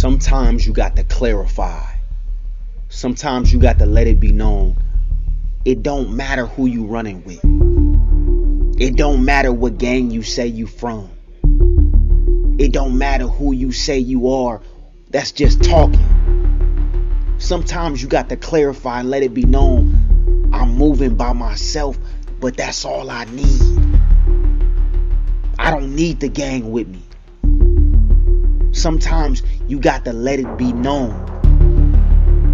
Sometimes you got to clarify. Sometimes you got to let it be known. It don't matter who you running with. It don't matter what gang you say you from. It don't matter who you say you are. That's just talking. Sometimes you got to clarify and let it be known. I'm moving by myself, but that's all I need. I don't need the gang with me. Sometimes you got to let it be known.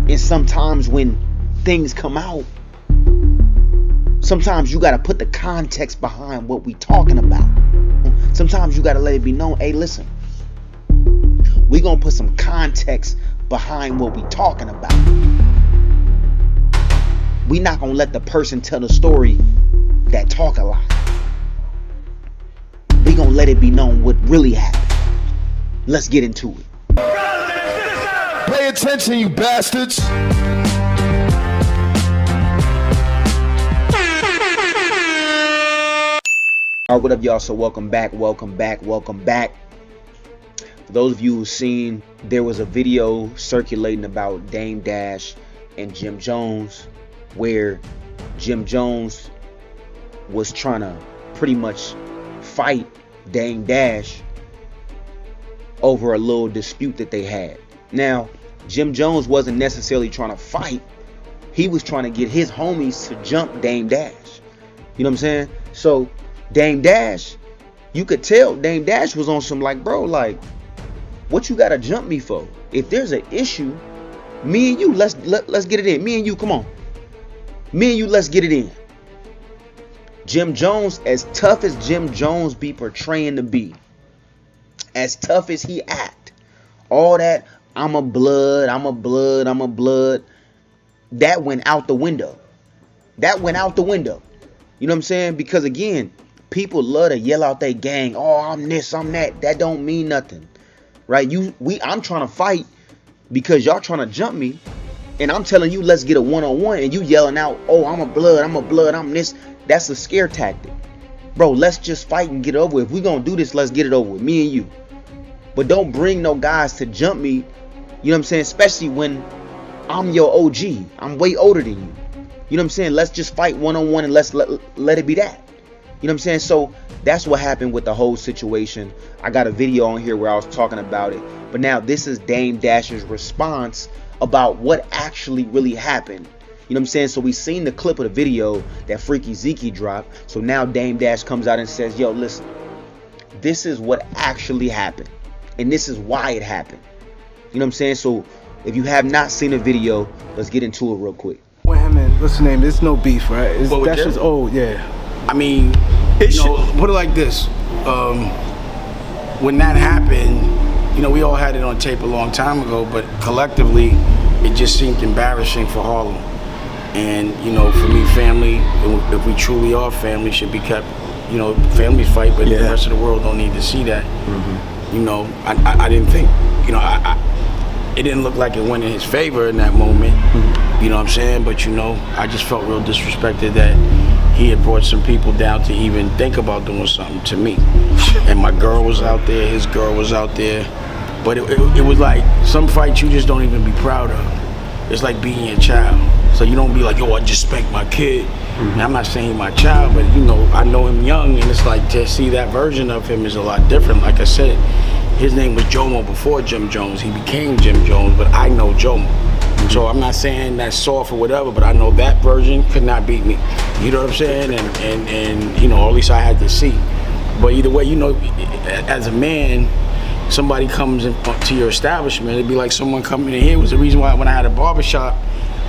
And sometimes when things come out, sometimes you got to put the context behind what we talking about. Sometimes you got to let it be known, hey, listen, we going to put some context behind what we talking about. We not going to let the person tell the story that talk a lot. We going to let it be known what really happened. Let's get into it. Pay attention, you bastards. All right, what up, y'all? So welcome back. For those of you who've seen, there was a video circulating about Dame Dash and Jim Jones, where Jim Jones was trying to pretty much fight Dame Dash over a little dispute that they had. Now, Jim Jones wasn't necessarily trying to fight. He was trying to get his homies to jump Dame Dash. You know what I'm saying? So Dame Dash, you could tell Dame Dash was on some like, bro, like, what you gotta jump me for? If there's an issue, me and you, let's get it in. Me and you, come on. Me and you, let's get it in. Jim Jones, as tough as Jim Jones be portraying to be, as tough as he act, all that I'm a blood, that went out the window. You know what I'm saying? Because again, people love to yell out their gang. Oh, I'm this, I'm that. That don't mean nothing, right? I'm trying to fight because y'all trying to jump me, and I'm telling you, let's get a one-on-one, and you yelling out, oh, I'm a blood, I'm this. That's a scare tactic, bro. Let's just fight and get it over with. If we gonna do this, let's get it over with, me and you. But don't bring no guys to jump me. You know what I'm saying? Especially when I'm your OG. I'm way older than you. You know what I'm saying? Let's just fight one-on-one and let's let it be that. You know what I'm saying? So that's what happened with the whole situation. I got a video on here where I was talking about it. But now this is Dame Dash's response about what actually really happened. You know what I'm saying? So we seen the clip of the video that Freaky Zeke dropped. So now Dame Dash comes out and says, yo, listen, this is what actually happened. And this is why it happened. You know what I'm saying? So if you have not seen the video, let's get into it real quick. With him and what's the name? There's no beef, right? That's just old, yeah. I mean, put it like this. When that happened, you know, we all had it on tape a long time ago, but collectively, it just seemed embarrassing for Harlem. And, you know, for me, family, if we truly are family, should be kept, you know, families fight, but the rest of the world don't need to see that. Mm-hmm. You know, I didn't think, you know, it didn't look like it went in his favor in that moment. Mm-hmm. You know what I'm saying? But, you know, I just felt real disrespected that he had brought some people down to even think about doing something to me. And my girl was out there, his girl was out there. But it was like some fights you just don't even be proud of. It's like being a child. So you don't be like, yo, I just spanked my kid. Mm-hmm. I'm not saying my child, but you know, I know him young, and it's like to see that version of him is a lot different. Like I said, his name was Jomo before Jim Jones. He became Jim Jones, but I know Jomo. Mm-hmm. So I'm not saying that's soft or whatever, but I know that version could not beat me. You know what I'm saying? And you know, at least I had to see. But either way, you know, as a man, somebody comes to your establishment, it'd be like someone coming in here. It was the reason why when I had a barbershop,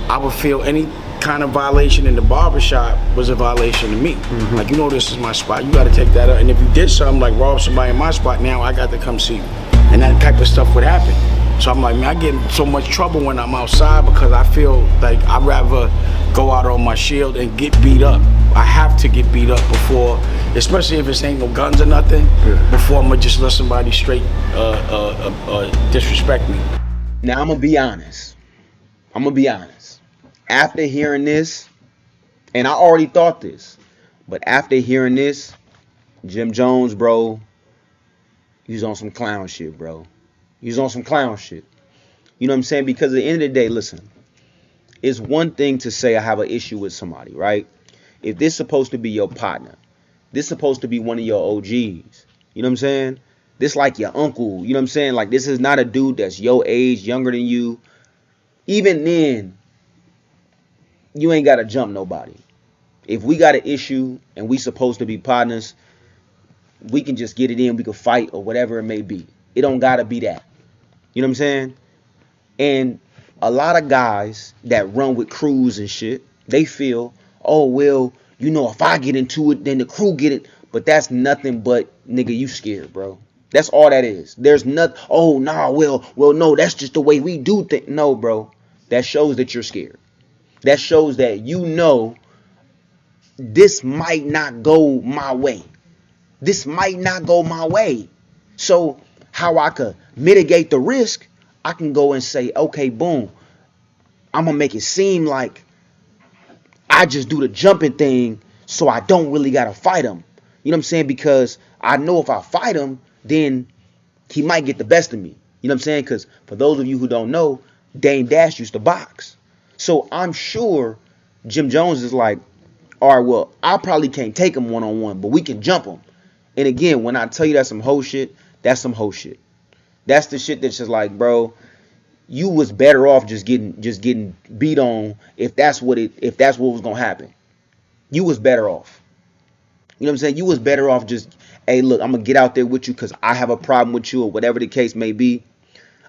I would feel any kind of violation in the barbershop was a violation to me. Mm-hmm. Like, you know, this is my spot, you gotta take that up. And if you did something like rob somebody in my spot, now I got to come see you. And that type of stuff would happen. So I'm like, man, I get in so much trouble when I'm outside because I feel like I'd rather go out on my shield and get beat up. I have to get beat up before, especially if it ain't no guns or nothing, before I'm gonna just let somebody straight disrespect me. Now I'm gonna be honest. After hearing this, and I already thought this, but after hearing this, Jim Jones, bro, he's on some clown shit, bro. He's on some clown shit. You know what I'm saying? Because at the end of the day, listen, it's one thing to say I have an issue with somebody, right? If this supposed to be your partner, this supposed to be one of your OGs. You know what I'm saying? This like your uncle. You know what I'm saying? Like, this is not a dude that's your age, younger than you. Even then, you ain't got to jump nobody. If we got an issue and we supposed to be partners, we can just get it in. We can fight or whatever it may be. It don't got to be that. You know what I'm saying? And a lot of guys that run with crews and shit, they feel, oh, well, you know, if I get into it, then the crew get it. But that's nothing but, nigga, you scared, bro. That's all that is. There's nothing, oh, nah, well, no, that's just the way we do things. No, bro. That shows that you're scared. That shows that you know this might not go my way. This might not go my way. So how I could mitigate the risk, I can go and say, okay, boom, I'm going to make it seem like I just do the jumping thing so I don't really got to fight him. You know what I'm saying? Because I know if I fight him, then he might get the best of me. You know what I'm saying? Because for those of you who don't know, Dame Dash used to box. So I'm sure Jim Jones is like, all right, well, I probably can't take him one-on-one, but we can jump him. And again, when I tell you that's some hoe shit, that's some hoe shit. That's the shit that's just like, bro, you was better off just getting beat on if that's what was gonna happen. You was better off. You know what I'm saying? You was better off just, hey, look, I'm gonna get out there with you because I have a problem with you or whatever the case may be.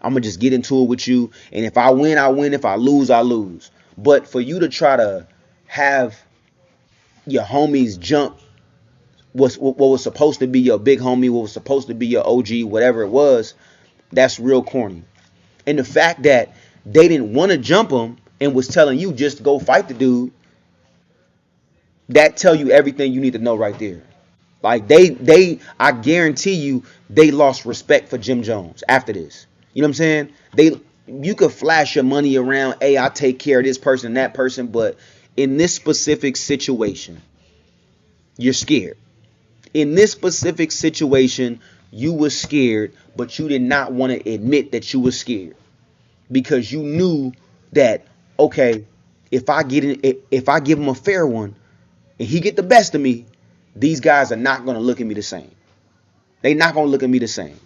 I'm gonna just get into it with you, and if I win, I win. If I lose, I lose. But for you to try to have your homies jump what was supposed to be your big homie, what was supposed to be your OG, whatever it was, that's real corny. And the fact that they didn't want to jump him and was telling you just go fight the dude, that tell you everything you need to know right there. Like I guarantee you, they lost respect for Jim Jones after this. You know what I'm saying? You could flash your money around, hey, I take care of this person and that person, but in this specific situation, you're scared. In this specific situation, you were scared, but you did not want to admit that you were scared because you knew that, okay, if I give him a fair one and he get the best of me, these guys are not going to look at me the same. They're not going to look at me the same.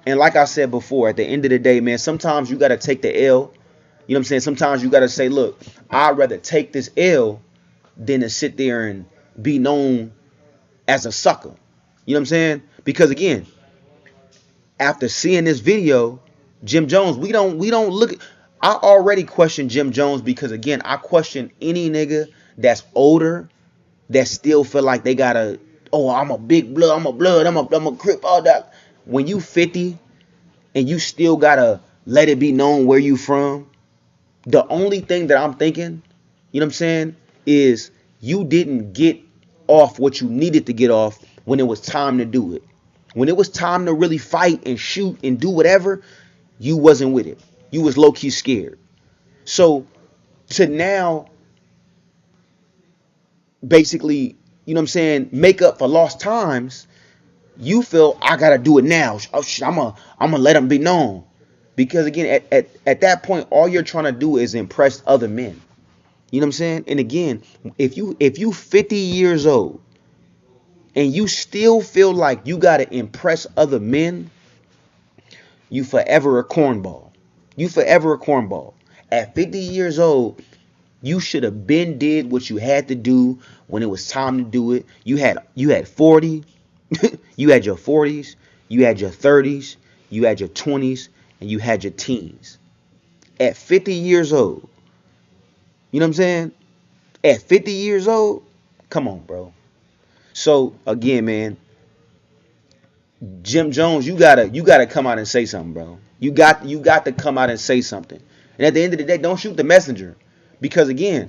And like I said before, at the end of the day, man, sometimes you got to take the L. You know what I'm saying? Sometimes you got to say, look, I'd rather take this L than to sit there and be known as a sucker. You know what I'm saying? Because again, after seeing this video, Jim Jones, we don't look at, I already question Jim Jones because again, I question any nigga that's older that still feel like they gotta, oh, I'm a big blood, I'm a crip, all that. When you 50 and you still gotta let it be known where you from, the only thing that I'm thinking, you know what I'm saying, is you didn't get off what you needed to get off when it was time to do it. When it was time to really fight and shoot and do whatever, you wasn't with it. You was low-key scared. So to now basically, you know what I'm saying, make up for lost times, you feel I gotta do it now. Oh shit, I'm gonna let them be known. Because again, at that point, all you're trying to do is impress other men. You know what I'm saying? And again, if you 50 years old and you still feel like you gotta impress other men, you forever a cornball. You forever a cornball. At 50 years old, you should have been did what you had to do when it was time to do it. You had 40, you had your 40s, you had your 30s, you had your 20s, and you had your teens. At 50 years old, you know what I'm saying? At 50 years old, come on, bro. So again, man, Jim Jones, you gotta come out and say something, bro. You got to come out and say something. And at the end of the day, don't shoot the messenger. Because again,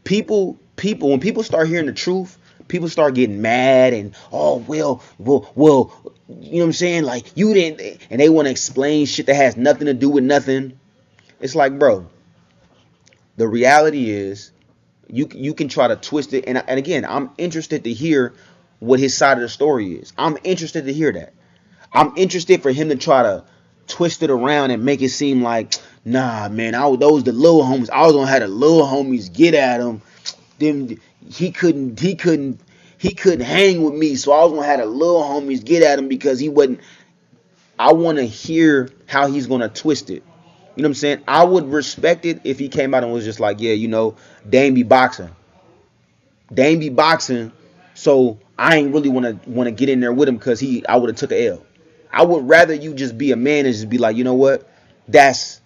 people, when people start hearing the truth, people start getting mad and, oh, well, you know what I'm saying? Like, you didn't, and they want to explain shit that has nothing to do with nothing. It's like, bro, the reality is you can try to twist it. And again, I'm interested to hear what his side of the story is. I'm interested to hear that. I'm interested for him to try to twist it around and make it seem like, nah, man, those the little homies. I was gonna have the little homies get at him. Then he couldn't hang with me, so I was gonna have the little homies get at him because he wasn't. I want to hear how he's gonna twist it. You know what I'm saying? I would respect it if he came out and was just like, yeah, Dame be boxing. Dame be boxing, so I ain't really want to get in there with him because I would have took a L. I would rather you just be a man and just be like, you know what? That's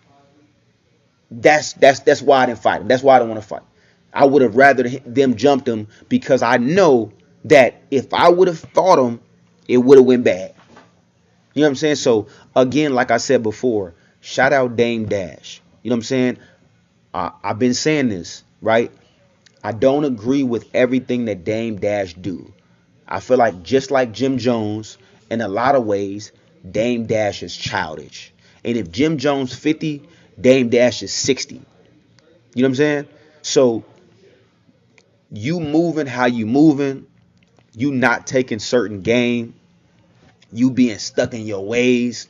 why I didn't fight him. That's why I don't want to fight. I would have rather them jumped him because I know that if I would have fought him, it would have went bad. You know what I'm saying? So again, like I said before, shout out Dame Dash. You know what I'm saying? I've been saying this, right? I don't agree with everything that Dame Dash do. I feel like just like Jim Jones, in a lot of ways, Dame Dash is childish. And if Jim Jones 50, Dame Dash is 60. You know what I'm saying? So you moving how you moving, you not taking certain game, you being stuck in your ways,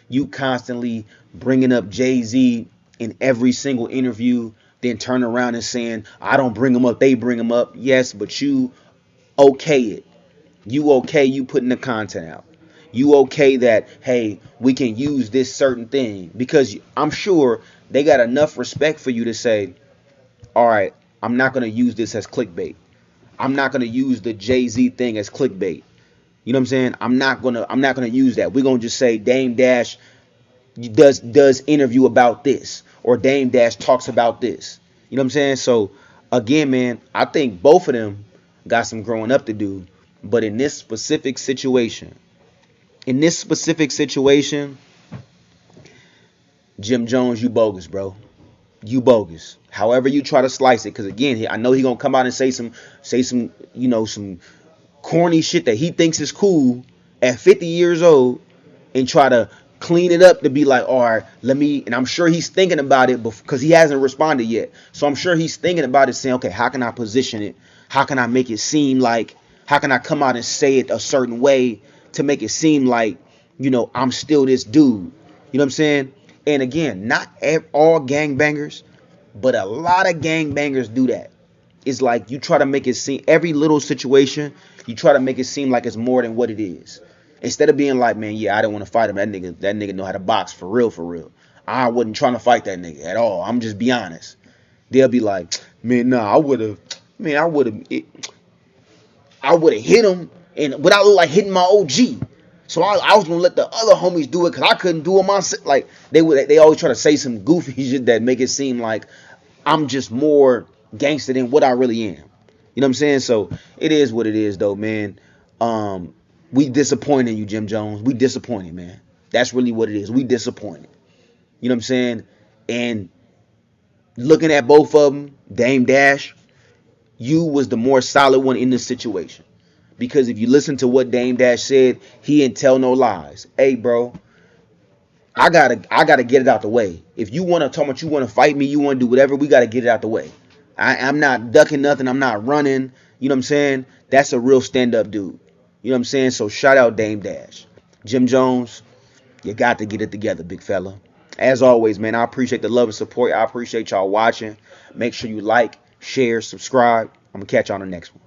you constantly bringing up Jay-Z in every single interview, then turn around and saying, I don't bring them up, they bring them up. Yes, but you okay it. You okay you putting the content out. You okay that, hey, we can use this certain thing. Because I'm sure they got enough respect for you to say, all right, I'm not going to use this as clickbait. I'm not going to use the Jay-Z thing as clickbait. You know what I'm saying? I'm not gonna use that. We're gonna just say Dame Dash does interview about this, or Dame Dash talks about this. You know what I'm saying? So again, man, I think both of them got some growing up to do. But in this specific situation, Jim Jones, you bogus, bro. You bogus. However you try to slice it, because again, I know he gonna come out and say some, some corny shit that he thinks is cool at 50 years old and try to clean it up to be like, all right, and I'm sure he's thinking about it because he hasn't responded yet. So I'm sure he's thinking about it saying, okay, how can I position it? How can I make it seem like, how can I come out and say it a certain way to make it seem like, I'm still this dude. You know what I'm saying? And again, not all gangbangers, but a lot of gangbangers do that. It's like you try to make it seem, every little situation, you try to make it seem like it's more than what it is. Instead of being like, man, yeah, I don't want to fight him. That nigga know how to box for real. I wasn't trying to fight that nigga at all. I'm just be honest. They'll be like, man, nah, I would have hit him and without like hitting my OG. So I was gonna let the other homies do it because I couldn't do it myself. Like they always try to say some goofy shit that make it seem like I'm just more gangster than what I really am. You know what I'm saying? So it is what it is, though, man. We disappointed you, Jim Jones. We disappointed, man. That's really what it is. We disappointed. You know what I'm saying? And looking at both of them, Dame Dash, you was the more solid one in this situation. Because if you listen to what Dame Dash said, he didn't tell no lies. Hey, bro, I gotta get it out the way. If you want to talk about you want to fight me, you want to do whatever, we got to get it out the way. I'm not ducking nothing. I'm not running. You know what I'm saying? That's a real stand-up dude. You know what I'm saying? So shout out Dame Dash. Jim Jones, you got to get it together, big fella. As always, man, I appreciate the love and support. I appreciate y'all watching. Make sure you like, share, subscribe. I'm going to catch you on the next one.